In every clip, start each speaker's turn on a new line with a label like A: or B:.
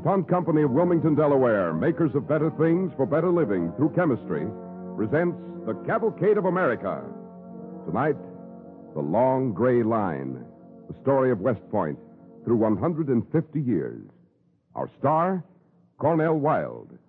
A: DuPont Company of Wilmington, Delaware, makers of better things for better living through chemistry, presents the Cavalcade of America. Tonight, The Long Gray Line, the story of West Point through 150 years. Our star, Cornell Wilde.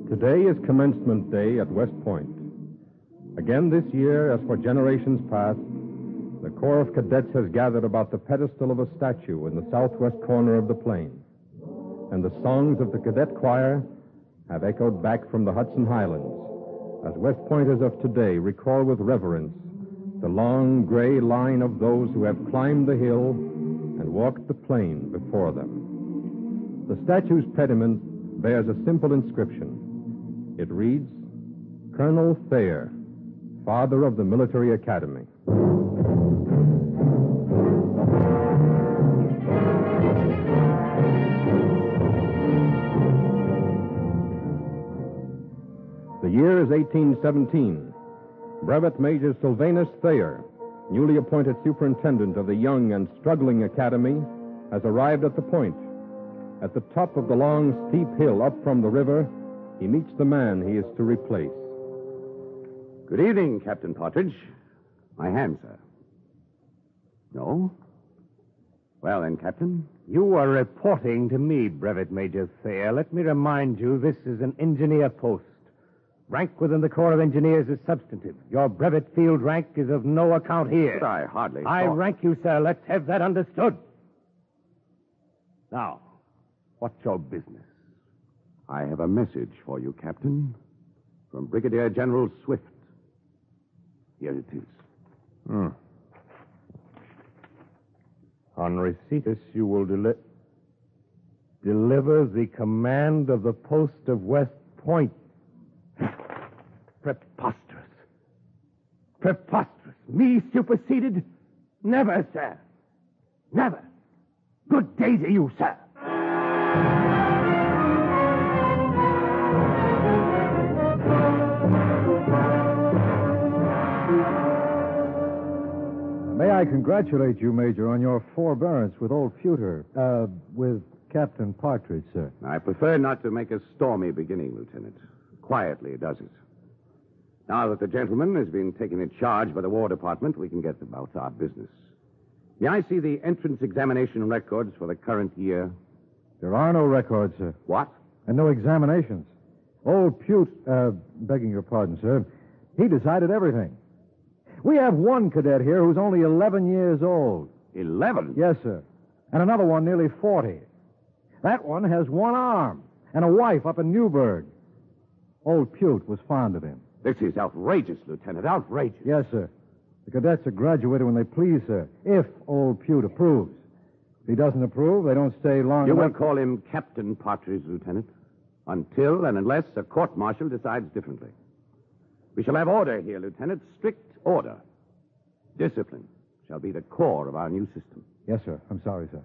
B: Today is commencement day at West Point. Again this year, as for generations past, the Corps of Cadets has gathered about the pedestal of a statue in the southwest corner of the plain. And the songs of the cadet choir have echoed back from the Hudson Highlands as West Pointers of today recall with reverence the long gray line of those who have climbed the hill and walked the plain before them. The statue's pediment bears a simple inscription. It reads, Colonel Thayer, father of the Military Academy. The year is 1817. Brevet Major Sylvanus Thayer, newly appointed superintendent of the young and struggling academy, has arrived at the point. At the top of the long, steep hill up from the river, he meets the man he is to replace.
C: Good evening, Captain Partridge. My hand, sir. No? Well, then, Captain.
D: You are reporting to me, Brevet Major Thayer. Let me remind you, this is an engineer post. Rank within the Corps of Engineers is substantive. Your brevet field rank is of no account here.
C: But I hardly
D: I
C: thought...
D: rank you, sir. Let's have that understood. Now, what's your business?
C: I have a message for you, Captain, from Brigadier General Swift. Here it is.
D: On receiptus, you will deliver the command of the post of West Point. Preposterous. Preposterous. Me superseded? Never, sir. Never. Good day to you, sir.
E: May I congratulate you, Major, on your forbearance with old Pewter, with Captain Partridge, sir.
C: I prefer not to make a stormy beginning, Lieutenant. Quietly does it. Now that the gentleman has been taken in charge by the War Department, we can get about our business. May I see the entrance examination records for the current year?
E: There are no records, sir.
C: What?
E: And no examinations. Old begging your pardon, sir, he decided everything. We have one cadet here who's only 11 years old.
C: 11?
E: Yes, sir. And another one nearly 40. That one has one arm and a wife up in Newburgh. Old Pute was fond of him.
C: This is outrageous, Lieutenant, outrageous.
E: Yes, sir. The cadets are graduated when they please, sir, if old Pute approves. If he doesn't approve, they don't stay long
C: You
E: enough.
C: will call him Captain Partridge, Lieutenant, until and unless a court-martial decides differently. We shall have order here, Lieutenant, strict order. Discipline shall be the core of our new system.
E: Yes, sir. I'm sorry, sir.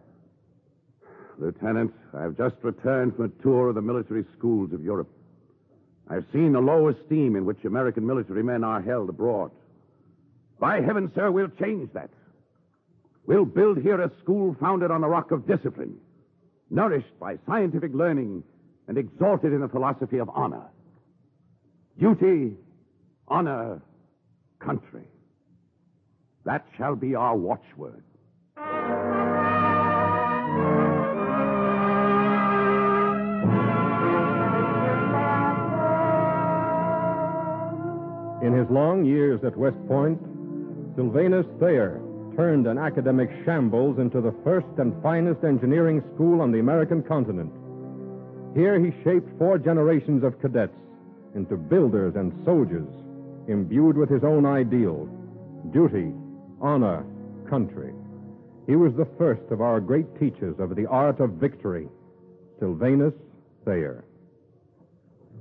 C: Lieutenant, I've just returned from a tour of the military schools of Europe. I've seen the low esteem in which American military men are held abroad. By heaven, sir, we'll change that. We'll build here a school founded on the rock of discipline, nourished by scientific learning, and exalted in the philosophy of honor. Duty, honor, country. That shall be our watchword.
B: In his long years at West Point, Sylvanus Thayer turned an academic shambles into the first and finest engineering school on the American continent. Here he shaped 4 generations of cadets into builders and soldiers, imbued with his own ideals: duty, honor, country. He was the first of our great teachers of the art of victory, Sylvanus Thayer.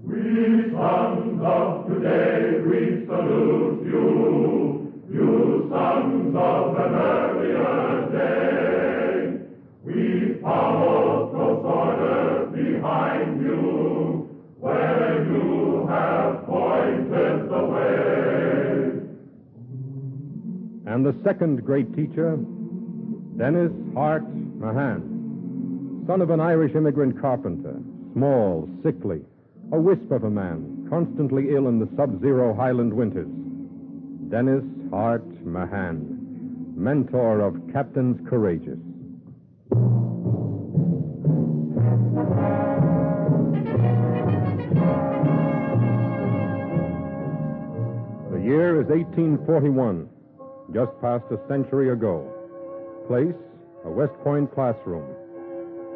F: We sons of today, we salute you, you sons of an earlier day. We follow close order behind you, where you have pointed the way.
B: And the second great teacher, Dennis Hart Mahan, son of an Irish immigrant carpenter, small, sickly, a wisp of a man, constantly ill in the sub-zero Highland winters. Dennis Hart Mahan, mentor of Captains Courageous. The year is 1841, just past a century ago. Place, a West Point classroom.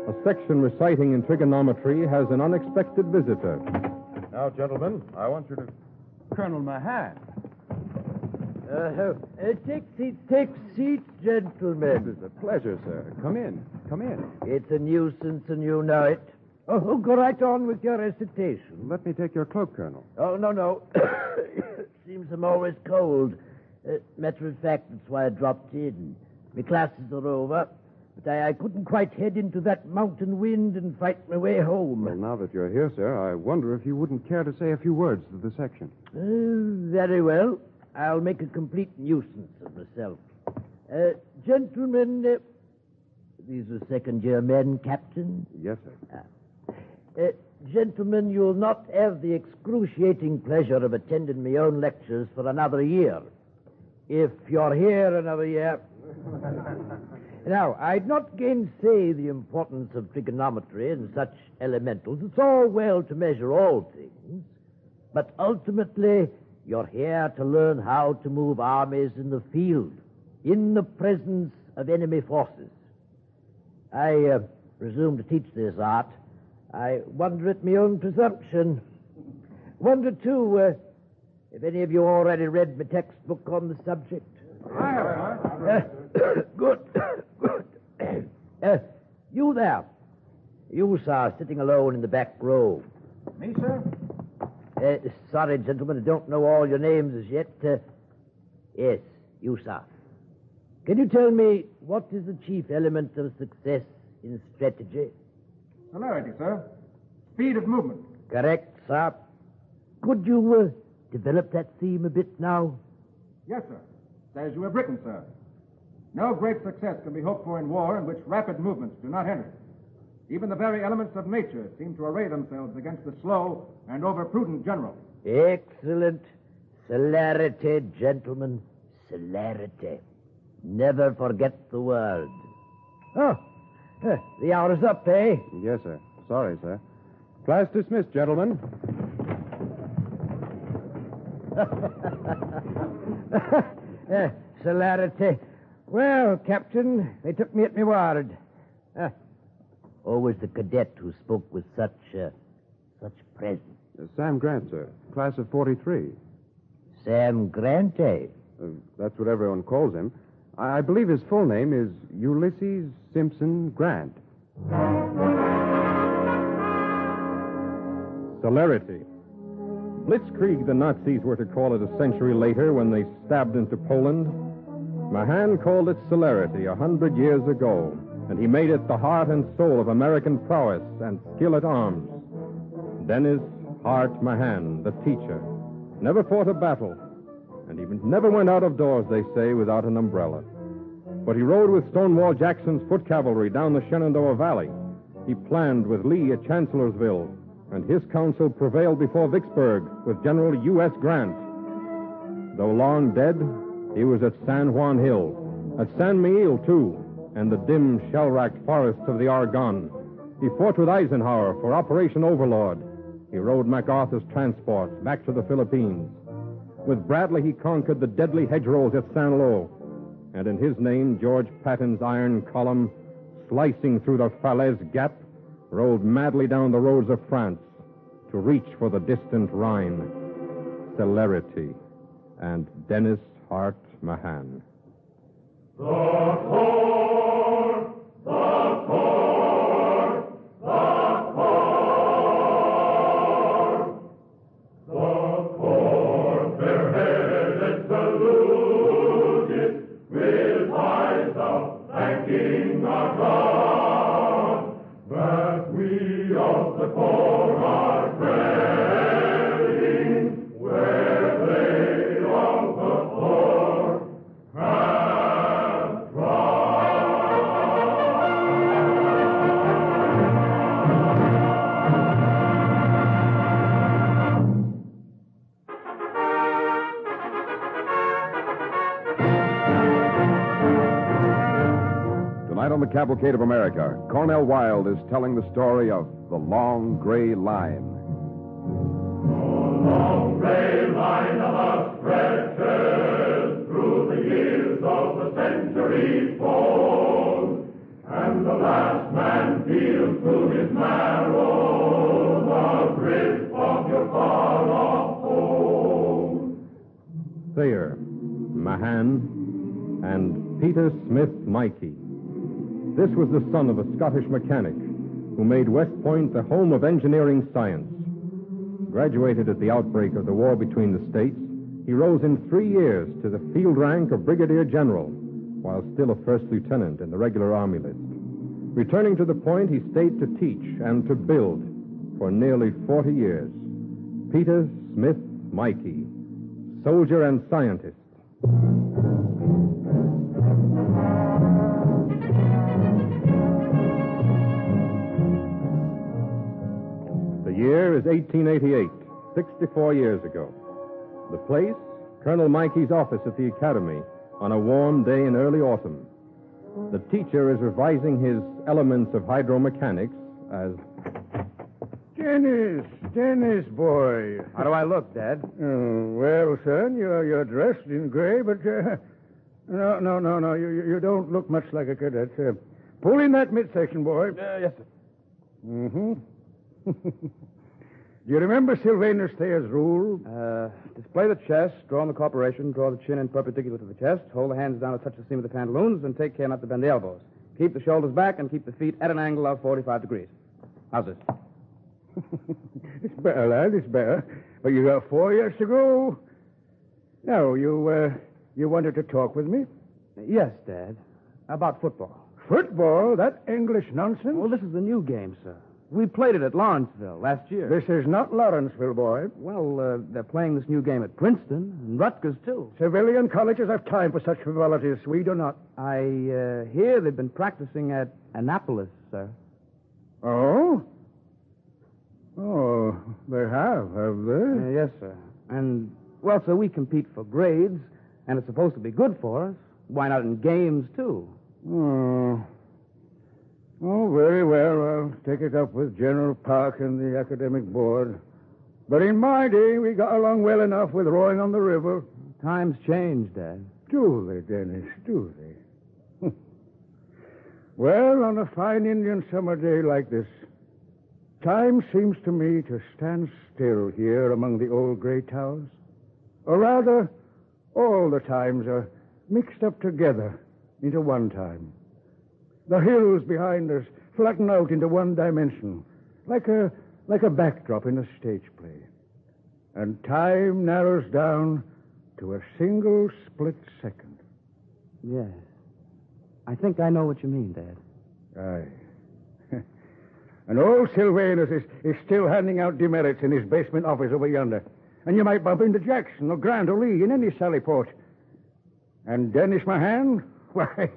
B: A section reciting in trigonometry has an unexpected visitor.
E: Now, gentlemen, I want you to...
G: Colonel Mahan.
H: Take seats, gentlemen.
E: It's a pleasure, sir. Come in. Come in.
H: It's a nuisance, and you know it. Oh, go right on with your recitation.
E: Let me take your cloak, Colonel.
H: Oh, no. Seems I'm always cold. Matter of fact, that's why I dropped in. My classes are over, but I couldn't quite head into that mountain wind and fight my way home.
E: Well, now that you're here, sir, I wonder if you wouldn't care to say a few words to the section.
H: Very well. I'll make a complete nuisance of myself. Gentlemen, these are second-year men, Captain?
E: Yes, sir.
H: Gentlemen, you'll not have the excruciating pleasure of attending my own lectures for another year. If you're here another year... Now, I'd not gainsay the importance of trigonometry and such elementals. It's all well to measure all things, but ultimately, you're here to learn how to move armies in the field, in the presence of enemy forces. I presume to teach this art. I wonder at my own presumption. Wonder, too, if any of you already read my textbook on the subject.
G: I have,
H: Good. You there. You, sir, sitting alone in the back row.
G: Me, sir?
H: Sorry, gentlemen, I don't know all your names as yet. Yes, you, sir. Can you tell me what is the chief element of success in strategy?
G: Celerity, sir. Speed of movement.
H: Correct, sir. Could you develop that theme a bit now?
G: Yes, sir. Says you have written, sir. No great success can be hoped for in war in which rapid movements do not hinder. Even the very elements of nature seem to array themselves against the slow and over-prudent general.
H: Excellent. Celerity, gentlemen. Celerity. Never forget the word. Oh, the hour is up, eh?
E: Yes, sir. Sorry, sir. Class dismissed, gentlemen.
H: Celerity. Well, Captain, they took me at my word. Always the cadet who spoke with such presence.
E: Sam Grant, sir. Class of 43.
H: Sam Grant, eh?
E: That's what everyone calls him. I believe his full name is Ulysses Simpson Grant.
B: Celerity. Blitzkrieg, the Nazis were to call it a century later when they stabbed into Poland. Mahan called it celerity 100 years ago, and he made it the heart and soul of American prowess and skill at arms. Dennis Hart Mahan, the teacher, never fought a battle, and even never went out of doors, they say, without an umbrella. But he rode with Stonewall Jackson's foot cavalry down the Shenandoah Valley. He planned with Lee at Chancellorsville, and his counsel prevailed before Vicksburg with General U.S. Grant. Though long dead, he was at San Juan Hill, at San Miguel, too, and the dim, shell-racked forests of the Argonne. He fought with Eisenhower for Operation Overlord. He rode MacArthur's transports back to the Philippines. With Bradley, he conquered the deadly hedgerows at San Lo. and in his name, George Patton's iron column, slicing through the Falaise Gap, rolled madly down the roads of France to reach for the distant Rhine, Celerity, and Dennis Hart Mahan.
F: The corps, the corps, the corps. The corps, bareheaded, saluted, with eyes of thanking our God, that we of the corps are treading where they of the corps have
A: Tonight on the Cavalcade of America, Cornell Wilde is telling the story of the Long Gray Line.
F: long gray line of us stretches through the years of the centuries told, and the last man feels through his marrow the grip of your far-off home.
B: Thayer, Mahan, and Peter Smith Mikey. This was the son of a Scottish mechanic who made West Point the home of engineering science. Graduated at the outbreak of the war between the states, he rose in 3 years to the field rank of brigadier general, while still a first lieutenant in the regular army list. Returning to the point, he stayed to teach and to build for nearly 40 years. Peter Smith Mikey, soldier and scientist. The year is 1888, 64 years ago. The place, Colonel Mikey's office at the academy on a warm day in early autumn. The teacher is revising his elements of hydromechanics as...
I: Dennis, boy.
G: How do I look, Dad?
I: Well, son, you're dressed in gray, but no. You don't look much like a cadet. Pull in that midsection, boy.
G: Yes, sir.
I: Mm-hmm. Do you remember Sylvanus Thayer's rule?
G: Display the chest, draw on the corporation, draw the chin in perpendicular to the chest, hold the hands down to touch the seam of the pantaloons, and take care not to bend the elbows. Keep the shoulders back and keep the feet at an angle of 45 degrees. How's this?
I: It's better, lad, it's better. But you got 4 years to go. Now, you wanted to talk with me?
G: Yes, Dad. About football.
I: Football? That English nonsense?
G: Well, this is the new game, sir. We played it at Lawrenceville last year.
I: This is not Lawrenceville, boy.
G: Well, they're playing this new game at Princeton and Rutgers, too.
I: Civilian colleges have time for such frivolities. We do not.
G: I hear they've been practicing at Annapolis, sir.
I: Oh? Oh, they have they?
G: Yes, sir. And, well, sir, we compete for grades, and it's supposed to be good for us. Why not in games, too?
I: Oh, very well. I'll take it up with General Park and the academic board. But in my day, we got along well enough with rowing on the river.
G: Times change, Dad.
I: Do they, Dennis? Do they? Well, on a fine Indian summer day like this, time seems to me to stand still here among the old gray towers. Or rather, all the times are mixed up together into one time. The hills behind us flatten out into one dimension, like a backdrop in a stage play. And time narrows down to a single split second.
G: Yes. I think I know what you mean, Dad.
I: Aye. And old Sylvanus is still handing out demerits in his basement office over yonder. And you might bump into Jackson or Grant or Lee in any sally port. And Dennis Mahan? Why,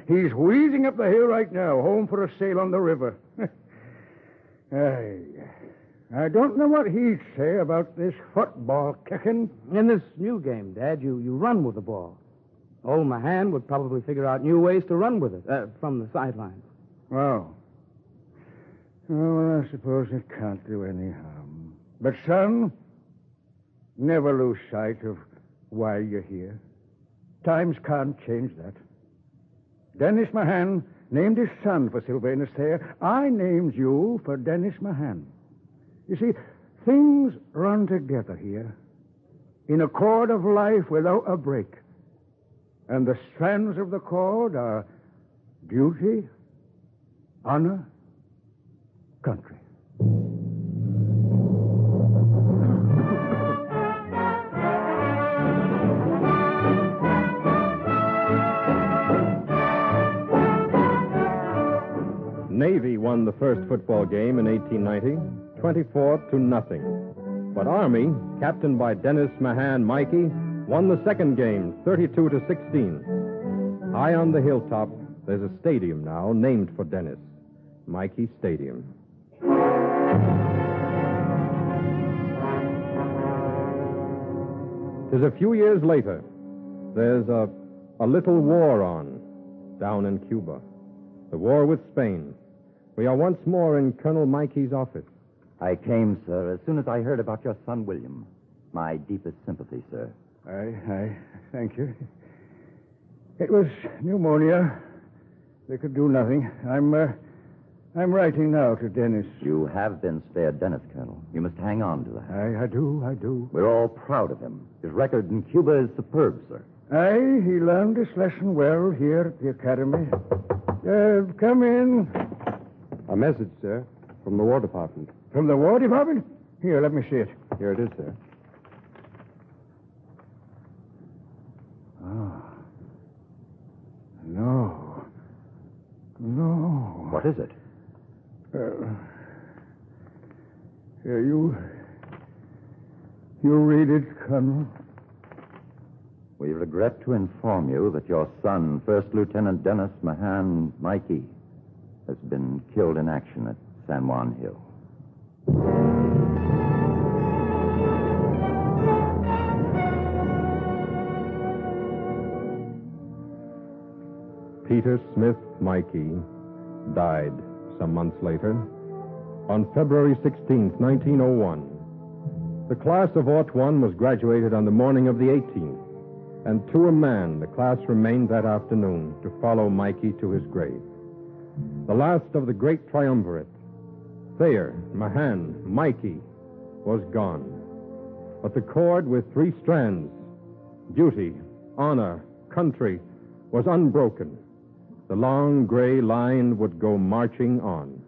I: he's wheezing up the hill right now, home for a sail on the river. I don't know what he'd say about this football kicking.
G: In this new game, Dad, you run with the ball. Old Mahan would probably figure out new ways to run with it from the sidelines.
I: Oh. Well, I suppose it can't do any harm. But, son, never lose sight of why you're here. Times can't change that. Dennis Mahan named his son for Sylvanus Thayer. I named you for Dennis Mahan. You see, things run together here in a cord of life without a break. And the strands of the cord are duty, honor, country.
B: Navy won the first football game in 1890, 24-0. But Army, captained by Dennis Mahan Mikey, won the second game, 32-16. High on the hilltop, there's a stadium now named for Dennis, Mikey Stadium. Tis a few years later. There's a little war on down in Cuba. The war with Spain. We are once more in Colonel Mikey's office.
J: I came, sir, as soon as I heard about your son, William. My deepest sympathy, sir.
I: I thank you. It was pneumonia. They could do nothing. I'm writing now to Dennis.
J: You have been spared Dennis, Colonel. You must hang on to that.
I: I do.
J: We're all proud of him. His record in Cuba is superb, sir.
I: Aye, he learned his lesson well here at the academy. Come in.
B: A message, sir, from the War Department.
I: From the War Department? Here, let me see it.
B: Here it is, sir.
I: Oh. No.
J: What is it?
I: Here, you read it, Colonel.
J: We regret to inform you that your son, First Lieutenant Dennis Mahan Mikey, has been killed in action at San Juan Hill.
B: Peter Smith Mikey died some months later on February 16th, 1901. The class of '01 was graduated on the morning of the 18th, and to a man the class remained that afternoon to follow Mikey to his grave. The last of the great triumvirate, Thayer, Mahan, Mikey, was gone. But the cord with three strands, duty, honor, country, was unbroken. The long gray line would go marching on.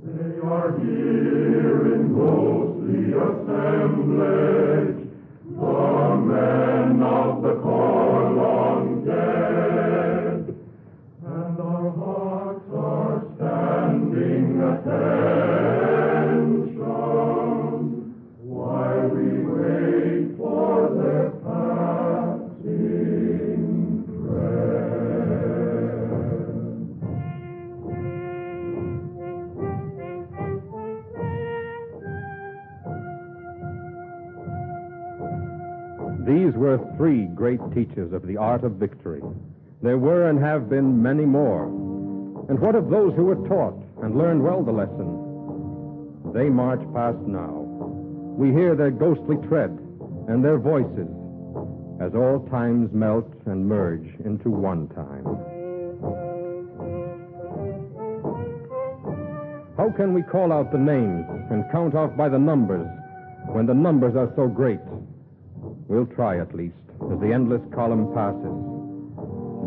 F: They are here in ghostly assemblage, the men of the corps long dead, and our hearts are standing attention while we wait for their passing tread.
B: These were three great teachers of the art of victory. There were and have been many more. And what of those who were taught and learned well the lesson? They march past now. We hear their ghostly tread and their voices as all times melt and merge into one time. How can we call out the names and count off by the numbers when the numbers are so great? We'll try at least as the endless column passes.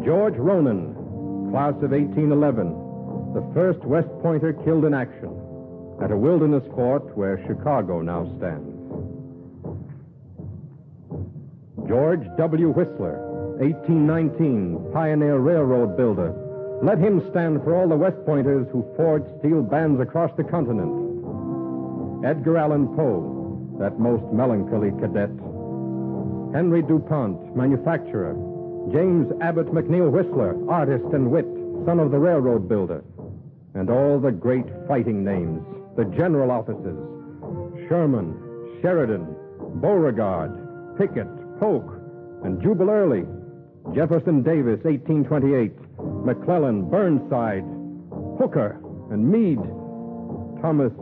B: George Ronan, class of 1811, the first West Pointer killed in action at a wilderness fort where Chicago now stands. George W. Whistler, 1819, pioneer railroad builder. Let him stand for all the West Pointers who forged steel bands across the continent. Edgar Allan Poe, that most melancholy cadet. Henry DuPont, manufacturer. James Abbott McNeil Whistler, artist and wit, son of the railroad builder. And all the great fighting names, the general officers. Sherman, Sheridan, Beauregard, Pickett, Polk, and Jubal Early. Jefferson Davis, 1828. McClellan, Burnside, Hooker, and Meade. Thomas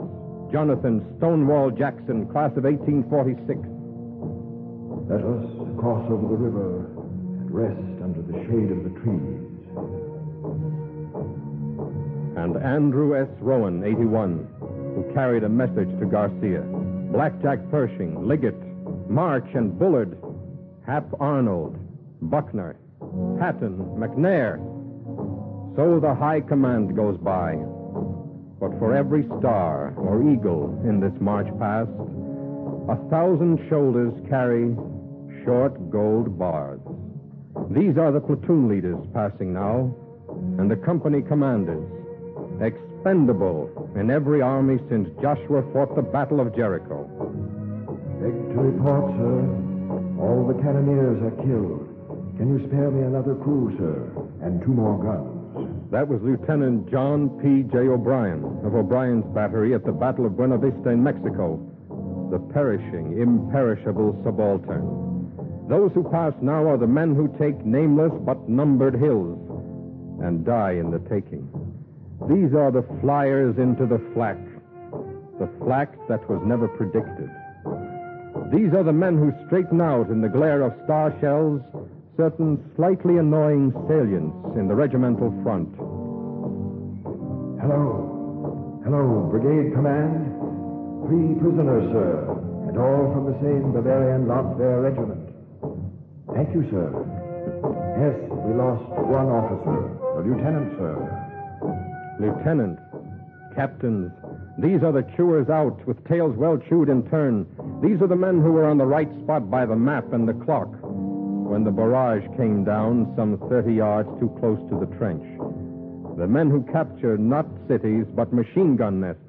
B: Jonathan Stonewall Jackson, class of 1846.
I: Let us cross over the river
K: rest under the shade of the trees.
B: And Andrew S. Rowan, 81, who carried a message to Garcia. Blackjack Pershing, Liggett, March and Bullard, Hap Arnold, Buckner, Patton, McNair. So the high command goes by. But for every star or eagle in this march past, 1,000 shoulders carry short gold bars. These are the platoon leaders passing now, and the company commanders, expendable in every army since Joshua fought the Battle of Jericho.
K: Beg to report, sir. All the cannoneers are killed. Can you spare me another crew, sir, and 2 more guns?
B: That was Lieutenant John P. J. O'Brien of O'Brien's battery at the Battle of Buena Vista in Mexico, the perishing, imperishable subaltern. Those who pass now are the men who take nameless but numbered hills and die in the taking. These are the flyers into the flak that was never predicted. These are the men who straighten out in the glare of star shells certain slightly annoying salients in the regimental front.
K: Hello, Brigade Command. 3 prisoners, sir, and all from the same Bavarian Landwehr regiment. Thank you, sir. Yes, we lost 1 officer, a lieutenant, sir.
B: Lieutenant, captains, these are the chewers out with tails well chewed in turn. These are the men who were on the right spot by the map and the clock when the barrage came down some 30 yards too close to the trench. The men who capture not cities but machine gun nests,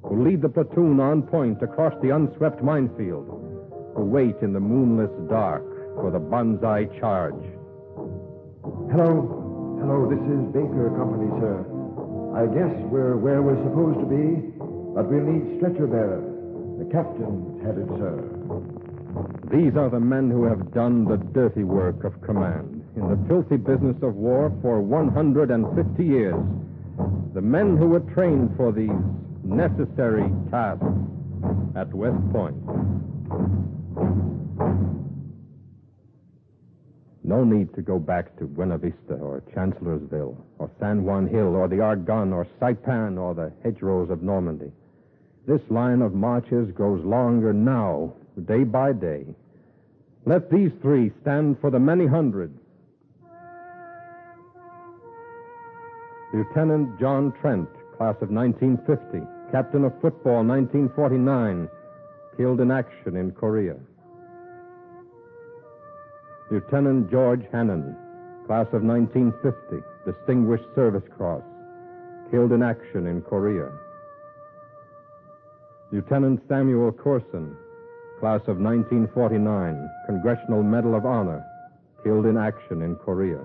B: who lead the platoon on point across the unswept minefield, who wait in the moonless dark for the banzai charge.
K: Hello, this is Baker Company, sir. I guess we're where we're supposed to be, but we'll need stretcher bearers. The captain's headed, sir.
B: These are the men who have done the dirty work of command in the filthy business of war for 150 years. The men who were trained for these necessary tasks at West Point. No need to go back to Buena Vista or Chancellorsville or San Juan Hill or the Argonne or Saipan or the hedgerows of Normandy. This line of marches grows longer now, day by day. Let these 3 stand for the many hundreds. Lieutenant John Trent, class of 1950, captain of football 1949, killed in action in Korea. Lieutenant George Hannon, class of 1950, Distinguished Service Cross, killed in action in Korea. Lieutenant Samuel Corson, class of 1949, Congressional Medal of Honor, killed in action in Korea.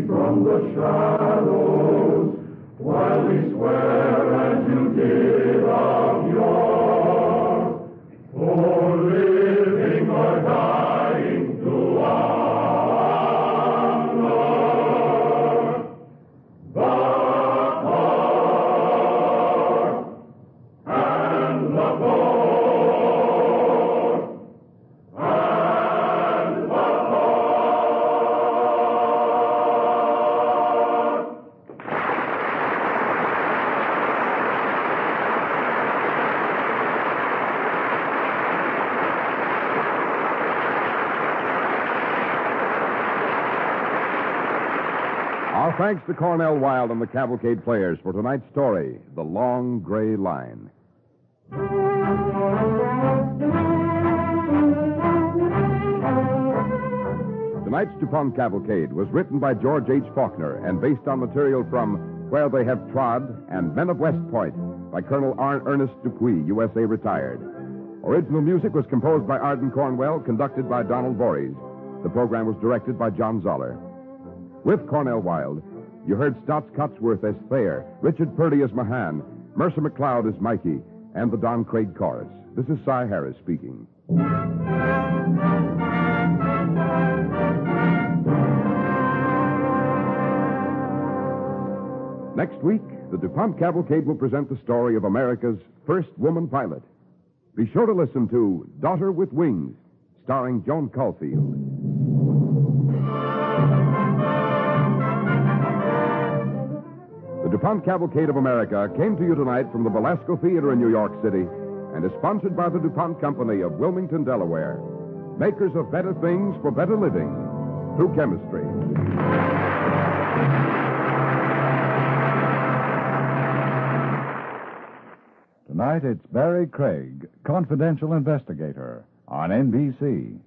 F: From the shadows, while we swear and you give of yore, for living or dying to honor the heart and the core and the
A: Our thanks to Cornell Wilde and the Cavalcade players for tonight's story, The Long Gray Line. Tonight's DuPont Cavalcade was written by George H. Faulkner and based on material from Where They Have Trod and Men of West Point by Colonel Ernest Dupuy, USA retired. Original music was composed by Arden Cornwell, conducted by Donald Voorhees. The program was directed by John Zoller. With Cornell Wilde, you heard Stotts Cotsworth as Thayer, Richard Purdy as Mahan, Mercer McLeod as Mikey, and the Don Craig Chorus. This is Cy Harris speaking. Next week, the DuPont Cavalcade will present the story of America's first woman pilot. Be sure to listen to Daughter with Wings, starring Joan Caulfield. The DuPont Cavalcade of America came to you tonight from the Belasco Theater in New York City and is sponsored by the DuPont Company of Wilmington, Delaware, makers of better things for better living through chemistry.
L: Tonight it's Barry Craig, confidential investigator, on NBC.